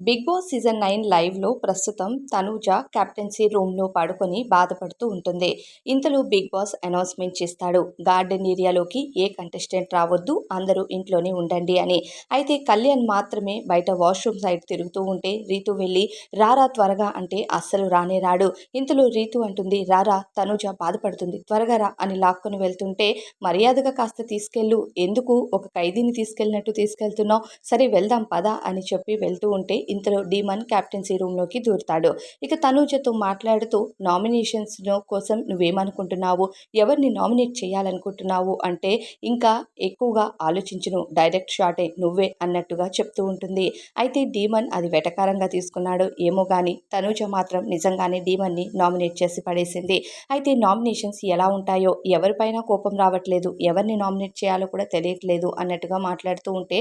Big boss season 9 లైవ్లో ప్రస్తుతం Tanuja captaincy రూమ్లో పడుకొని బాధపడుతూ ఉంటుంది. ఇంతలో బిగ్ బాస్ అనౌన్స్మెంట్ చేస్తాడు, గార్డెన్ ఏరియాలోకి ఏ కంటెస్టెంట్ రావద్దు, అందరూ ఇంట్లోనే ఉండండి అని. అయితే కళ్యాణ్ మాత్రమే బయట వాష్రూమ్ సైడ్ తిరుగుతూ ఉంటే రీతు వెళ్ళి రారా త్వరగా అంటే అస్సలు రానే రాడు. ఇంతలో రీతు అంటుంది, రారా తనూజ బాధపడుతుంది త్వరగా రా అని లాక్కొని వెళ్తుంటే, మర్యాదగా కాస్త తీసుకెళ్ళు, ఎందుకు ఒక ఖైదీని తీసుకెళ్ళినట్టు తీసుకెళ్తున్నావు, సరే వెళ్దాం పదా అని చెప్పి వెళ్తూ ఉంటే ఇంతలో డీమన్ క్యాప్టెన్సీ రూమ్లోకి దూరుతాడు. ఇక తనూజతో మాట్లాడుతూ, నామినేషన్స్ కోసం నువ్వేమనుకుంటున్నావు, ఎవరిని నామినేట్ చేయాలనుకుంటున్నావు అంటే ఇంకా ఎక్కువగా ఆలోచించును, డైరెక్ట్ షాటే నువ్వే అన్నట్టుగా చెప్తూ ఉంటుంది. అయితే డీమన్ అది వెటకారంగా తీసుకున్నాడు ఏమో కానీ తనూజ మాత్రం నిజంగానే డీమన్ని నామినేట్ చేసి పడేసింది. అయితే నామినేషన్స్ ఎలా ఉంటాయో, ఎవరిపైన కోపం రావట్లేదు, ఎవరిని నామినేట్ చేయాలో కూడా తెలియట్లేదు అన్నట్టుగా మాట్లాడుతూ ఉంటే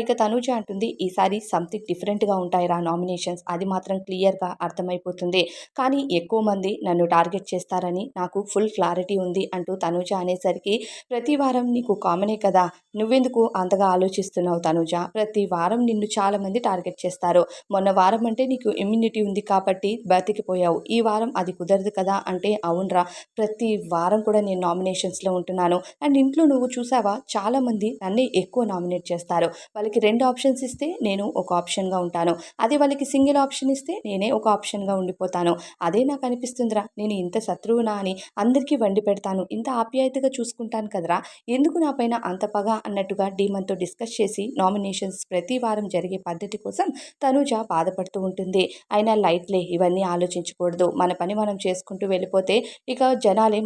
ఇక తనూజ అంటుంది, ఈసారి సంథింగ్ డిఫరెంట్గా ఉంటాయిరా నామినేషన్స్, అది మాత్రం క్లియర్గా అర్థమైపోతుంది. కానీ ఎక్కువ మంది నన్ను టార్గెట్ చేస్తారని నాకు ఫుల్ క్లారిటీ ఉంది అంటూ తనూజ అనేసరికి, ప్రతి వారం నీకు కామనే కదా, నువ్వెందుకు అంతగా ఆలోచిస్తున్నావు తనూజ, ప్రతి వారం నిన్ను చాలామంది టార్గెట్ చేస్తారు. మొన్న వారం అంటే నీకు ఇమ్యూనిటీ ఉంది కాబట్టి బతికిపోయావు, ఈ వారం అది కుదరదు కదా అంటే, అవునరా ప్రతి వారం కూడా నేను నామినేషన్స్లో ఉంటున్నాను. అండ్ ఇంట్లో నువ్వు చూసావా, చాలామంది నన్నే ఎక్కువ నామినేట్ చేస్తారు. వాళ్ళకి 2 ఆప్షన్స్ ఇస్తే నేను ఒక ఆప్షన్గా ఉంటాను, అదే వాళ్ళకి సింగిల్ ఆప్షన్ ఇస్తే నేనే ఒక ఆప్షన్గా ఉండిపోతాను. అదే నాకు అనిపిస్తుందిరా, నేను ఇంత శత్రువునా అని, అందరికీ వండి పెడతాను, ఇంత ఆప్యాయతగా చూసుకుంటాను కదరా, ఎందుకు నా పైన అంత పగ అన్నట్టుగా డీమన్తో డిస్కస్ చేసి నామినేషన్స్ ప్రతి వారం జరిగే పద్ధతి కోసం తనూజ బాధపడుతూ ఉంటుంది. అయినా లైట్లే, ఇవన్నీ ఆలోచించకూడదు, మన పని మనం చేసుకుంటూ వెళ్ళిపోతే ఇక జనాలే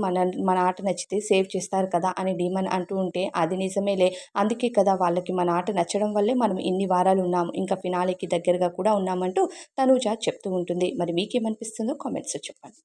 మన ఆట నచ్చితే సేవ్ చేస్తారు కదా అని డీమన్ అంటూ ఉంటే, అది నిజమేలే, అందుకే కదా వాళ్ళకి మన ఆట నచ్చడం వల్లే మనం ఇన్ని వారాలు ఉన్నాము, ఇంకా ఫినాలేకి దగ్గరగా కూడా ఉన్నామంటూ తనూజ చెప్తూ ఉంటుంది. మరి మీకేమనిపిస్తుందో కామెంట్స్లో చెప్పండి.